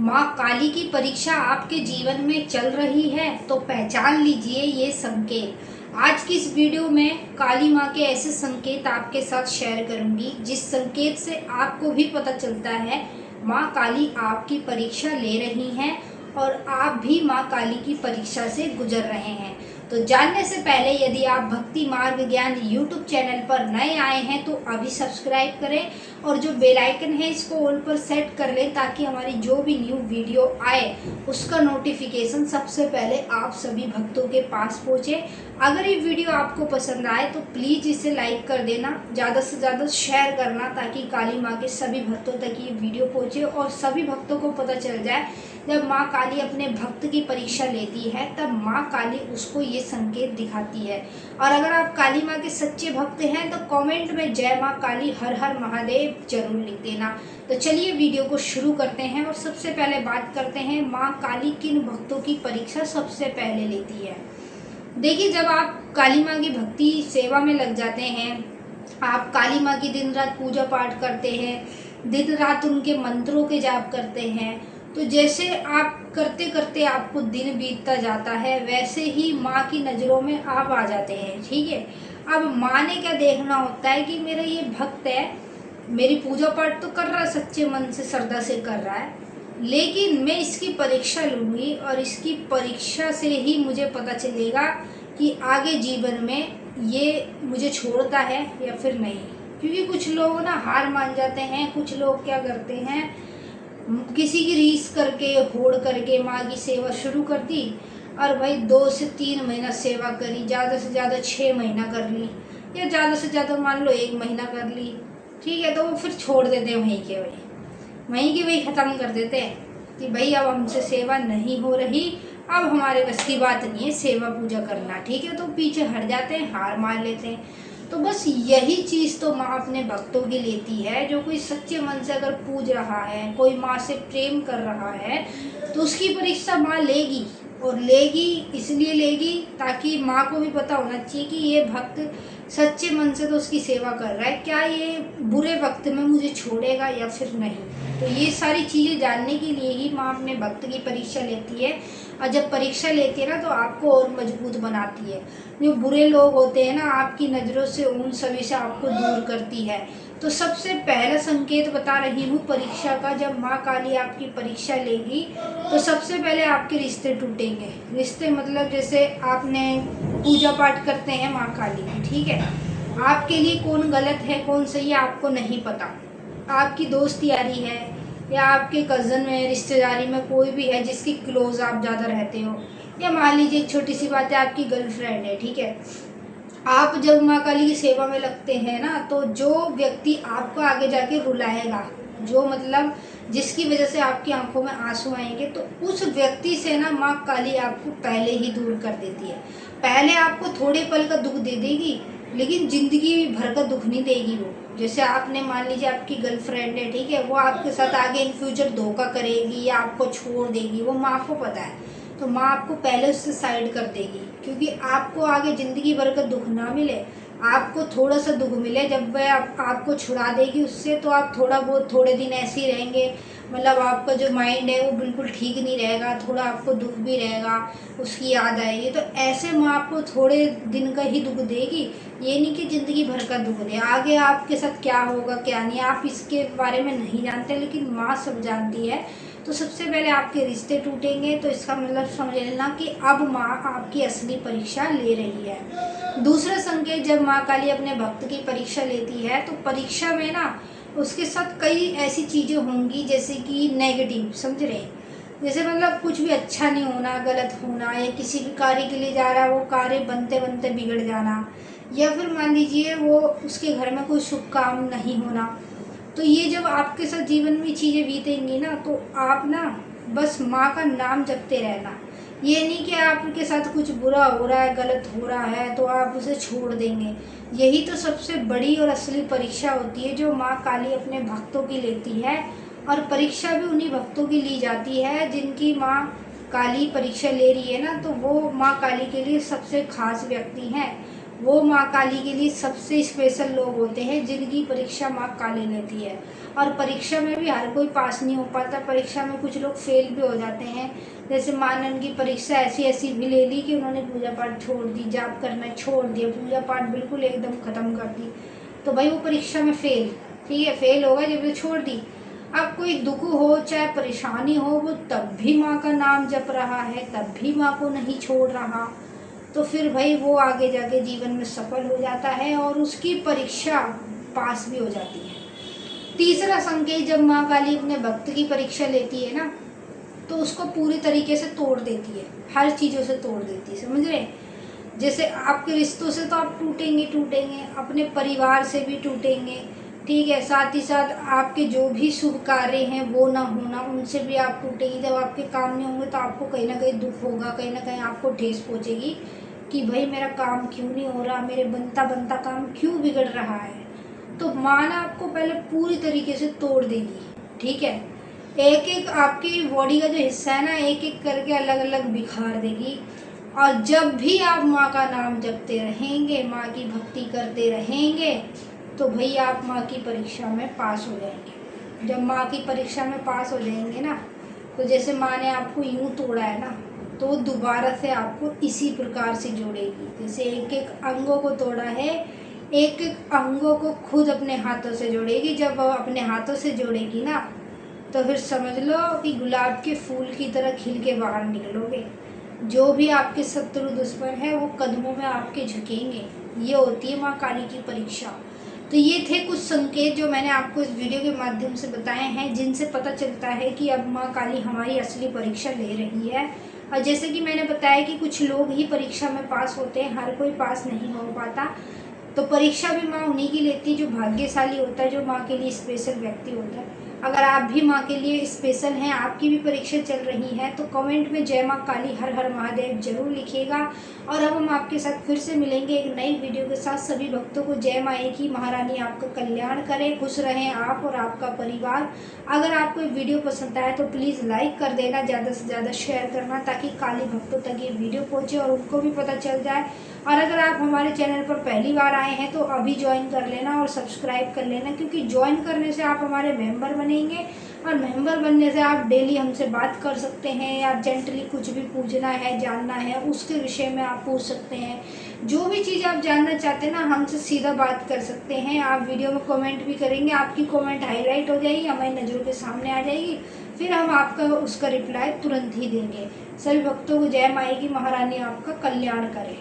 माँ काली की परीक्षा आपके जीवन में चल रही है तो पहचान लीजिए ये संकेत। आज की इस वीडियो में काली माँ के ऐसे संकेत आपके साथ शेयर करूंगी जिस संकेत से आपको भी पता चलता है माँ काली आपकी परीक्षा ले रही हैं और आप भी माँ काली की परीक्षा से गुजर रहे हैं। तो जानने से पहले यदि आप भक्ति मार्ग ज्ञान यूट्यूब चैनल पर नए आए हैं तो अभी सब्सक्राइब करें और जो बेल आइकन है इसको ऑल पर सेट कर लें ताकि हमारी जो भी न्यू वीडियो आए उसका नोटिफिकेशन सबसे पहले आप सभी भक्तों के पास पहुंचे। अगर ये वीडियो आपको पसंद आए तो प्लीज़ इसे लाइक कर देना, ज़्यादा से ज़्यादा शेयर करना ताकि काली माँ के सभी भक्तों तक ये वीडियो पहुँचे और सभी भक्तों को पता चल जाए जब माँ काली अपने भक्त की परीक्षा लेती है तब माँ काली उसको ये संकेत दिखाती है। और अगर आप काली माँ के सच्चे भक्त हैं तो कमेंट में जय माँ काली हर हर महादेव जरूर लिख देना। तो चलिए वीडियो को शुरू करते हैं और सबसे पहले बात करते हैं माँ काली किन भक्तों की परीक्षा सबसे पहले लेती है। देखिए, जब आप काली माँ की भक्ति सेवा में लग जाते हैं, आप काली माँ की दिन रात पूजा पाठ करते हैं, दिन रात उनके मंत्रों के जाप करते हैं, तो जैसे आप करते करते आपको दिन बीतता जाता है वैसे ही माँ की नज़रों में आप आ जाते हैं। ठीक है, अब माँ ने क्या देखना होता है कि मेरा ये भक्त है, मेरी पूजा पाठ तो कर रहा है, सच्चे मन से श्रद्धा से कर रहा है, लेकिन मैं इसकी परीक्षा लूँगी और इसकी परीक्षा से ही मुझे पता चलेगा कि आगे जीवन में ये मुझे छोड़ता है या फिर नहीं। क्योंकि कुछ लोग ना हार मान जाते हैं, कुछ लोग क्या करते हैं, किसी की रीस करके होड़ करके माँ की सेवा शुरू कर दी और भाई 2 से 3 महीना सेवा करी, ज़्यादा से ज़्यादा 6 महीना कर ली या ज़्यादा से ज़्यादा मान लो 1 महीना कर ली। ठीक है, तो वो फिर छोड़ देते हैं, वहीं के वहीं ख़त्म कर देते हैं कि भाई अब हमसे सेवा नहीं हो रही, अब हमारे बस की बात नहीं है सेवा पूजा करना। ठीक है, तो पीछे हट जाते हैं, हार मान लेते हैं। तो बस यही चीज़ तो माँ अपने भक्तों की लेती है। जो कोई सच्चे मन से अगर पूज रहा है, कोई माँ से प्रेम कर रहा है तो उसकी परीक्षा माँ लेगी, और लेगी इसलिए लेगी ताकि माँ को भी पता होना चाहिए कि ये भक्त सच्चे मन से तो उसकी सेवा कर रहा है, क्या ये बुरे वक्त में मुझे छोड़ेगा या फिर नहीं। तो ये सारी चीज़ें जानने के लिए ही माँ अपने भक्त की परीक्षा लेती है। और जब परीक्षा लेती है ना तो आपको और मजबूत बनाती है। जो बुरे लोग होते हैं ना, आपकी नज़रों से उन सभी से आपको दूर करती है। तो सबसे पहला संकेत बता रही हूँ परीक्षा का, जब माँ काली आपकी परीक्षा लेगी तो सबसे पहले आपके रिश्ते टूटेंगे। रिश्ते मतलब जैसे आपने पूजा पाठ करते हैं माँ काली की, ठीक है, आपके लिए कौन गलत है कौन सही है आपको नहीं पता। आपकी दोस्त यारी है या आपके कज़न में रिश्तेदारी में कोई भी है जिसकी क्लोज आप ज़्यादा रहते हो, या मान लीजिए एक छोटी सी बात है, आपकी गर्लफ्रेंड है। ठीक है, आप जब माँ काली की सेवा में लगते हैं ना तो जो व्यक्ति आपको आगे जाके रुलाएगा, जो मतलब जिसकी वजह से आपकी आंखों में आंसू आएंगे, तो उस व्यक्ति से ना माँ काली आपको पहले ही दूर कर देती है। पहले आपको थोड़े पल का दुख दे देगी लेकिन ज़िंदगी भर का दुख नहीं देगी वो। जैसे आपने मान लीजिए आपकी गर्लफ्रेंड है, ठीक है, वो आपके साथ आगे इन फ्यूचर धोखा करेगी या आपको छोड़ देगी, वो माँ को पता है, तो माँ आपको पहले उससे साइड कर देगी। क्योंकि आपको आगे ज़िंदगी भर का दुख ना मिले, आपको थोड़ा सा दुख मिले, जब वह आपको छुड़ा देगी उससे तो आप थोड़ा बहुत थोड़े दिन ऐसे ही रहेंगे। मतलब आपका जो माइंड है वो बिल्कुल ठीक नहीं रहेगा, थोड़ा आपको दुख भी रहेगा, उसकी याद आएगी। तो ऐसे माँ आपको थोड़े दिन का ही दुख देगी, ये नहीं कि ज़िंदगी भर का दुख दे। आगे आपके साथ क्या होगा क्या नहीं आप इसके बारे में नहीं जानते, लेकिन माँ सब जानती है। तो सबसे पहले आपके रिश्ते टूटेंगे, तो इसका मतलब समझ लेना कि अब माँ आपकी असली परीक्षा ले रही है। दूसरा संकेत, जब माँ काली अपने भक्त की परीक्षा लेती है तो परीक्षा में ना उसके साथ कई ऐसी चीज़ें होंगी जैसे कि नेगेटिव, समझ रहे हैं, जैसे मतलब कुछ भी अच्छा नहीं होना, गलत होना, या किसी भी कार्य के लिए जा रहा है वो कार्य बनते बनते बिगड़ जाना, या फिर मान लीजिए वो उसके घर में कोई शुभ काम नहीं होना। तो ये जब आपके साथ जीवन में चीज़ें बीतेंगी ना तो आप ना बस माँ का नाम जपते रहना। ये नहीं कि आपके साथ कुछ बुरा हो रहा है, गलत हो रहा है तो आप उसे छोड़ देंगे। यही तो सबसे बड़ी और असली परीक्षा होती है जो माँ काली अपने भक्तों की लेती है। और परीक्षा भी उन्हीं भक्तों की ली जाती है जिनकी माँ काली परीक्षा ले रही है ना, तो वो माँ काली के लिए सबसे खास व्यक्ति हैं। वो माँ काली के लिए सबसे स्पेशल लोग होते हैं जिनकी परीक्षा माँ काली लेती है। और परीक्षा में भी हर कोई पास नहीं हो पाता, परीक्षा में कुछ लोग फेल भी हो जाते हैं। जैसे मानन की परीक्षा ऐसी ऐसी भी ले ली कि उन्होंने पूजा पाठ छोड़ दी, जाप करना छोड़ दिया, पूजा पाठ बिल्कुल एकदम ख़त्म कर दी, तो भाई वो परीक्षा में फेल, ठीक है, फेल होगा जब वो छोड़ दी। अब कोई दुख हो चाहे परेशानी हो, वो तब भी माँ का नाम जप रहा है, तब भी माँ को नहीं छोड़ रहा, तो फिर भाई वो आगे जाके जीवन में सफल हो जाता है और उसकी परीक्षा पास भी हो जाती है। तीसरा संकेत, जब माँ काली अपने भक्त की परीक्षा लेती है ना, तो उसको पूरी तरीके से तोड़ देती है, हर चीज़ों से तोड़ देती है, समझ रहे। जैसे आपके रिश्तों से तो आप टूटेंगे टूटेंगे, अपने परिवार से भी टूटेंगे, ठीक है, साथ ही साथ आपके जो भी शुभ कार्य हैं वो ना होना, उनसे भी आप टूटेंगे। जब आपके काम नहीं होंगे तो आपको कहीं ना कहीं दुख होगा, कहीं ना कहीं आपको ठेस पहुँचेगी कि भाई मेरा काम क्यों नहीं हो रहा, मेरे बनता बनता काम क्यों बिगड़ रहा है। तो माँ ना आपको पहले पूरी तरीके से तोड़ देगी, ठीक है, एक एक आपकी बॉडी का जो हिस्सा है ना, एक एक करके अलग अलग बिखार देगी। और जब भी आप माँ का नाम जपते रहेंगे, माँ की भक्ति करते रहेंगे, तो भाई आप माँ की परीक्षा में पास हो जाएंगे। जब माँ की परीक्षा में पास हो जाएंगे ना, तो जैसे माँ ने आपको यूँ तोड़ा है ना, तो दोबारा से आपको इसी प्रकार से जोड़ेगी। जैसे एक एक अंगों को तोड़ा है, एक एक अंगों को खुद अपने हाथों से जोड़ेगी। जब वो अपने हाथों से जोड़ेगी ना, तो फिर समझ लो कि गुलाब के फूल की तरह खिल के बाहर निकलोगे। जो भी आपके शत्रु दुश्मन है वो कदमों में आपके झुकेंगे। ये होती है माँ काली की परीक्षा। तो ये थे कुछ संकेत जो मैंने आपको इस वीडियो के माध्यम से बताए हैं, जिनसे पता चलता है कि अब माँ काली हमारी असली परीक्षा ले रही है। और जैसे कि मैंने बताया कि कुछ लोग ही परीक्षा में पास होते हैं, हर कोई पास नहीं हो पाता। तो परीक्षा भी माँ उन्हीं की लेती है जो भाग्यशाली होता है, जो माँ के लिए स्पेशल व्यक्ति होता है। अगर आप भी माँ के लिए स्पेशल हैं, आपकी भी परीक्षा चल रही है, तो कमेंट में जय माँ काली हर हर महादेव जरूर लिखिएगा। और अब हम आपके साथ फिर से मिलेंगे एक नई वीडियो के साथ। सभी भक्तों को जय माँ की महारानी आपका कल्याण करें, खुश रहें आप और आपका परिवार। अगर आपको वीडियो पसंद आए तो प्लीज़ लाइक कर देना, ज़्यादा से ज़्यादा शेयर करना, ताकि काली भक्तों तक ये वीडियो पहुँचे और उनको भी पता चल जाए। और अगर आप हमारे चैनल पर पहली बार आए हैं तो अभी ज्वाइन कर लेना और सब्सक्राइब कर लेना, क्योंकि ज्वाइन करने से आप हमारे मेंबर बनेंगे और मेंबर बनने से आप डेली हमसे बात कर सकते हैं, या अर्जेंटली कुछ भी पूछना है, जानना है, उसके विषय में आप पूछ सकते हैं। जो भी चीज़ आप जानना चाहते हैं ना, हमसे सीधा बात कर सकते हैं। आप वीडियो में कमेंट भी करेंगे, आपकी कमेंट हाईलाइट हो जाएगी, हमारी नज़रों के सामने आ जाएगी, फिर हम आपका उसका रिप्लाई तुरंत ही देंगे। सभी भक्तों को जय माई की महारानी आपका कल्याण करे।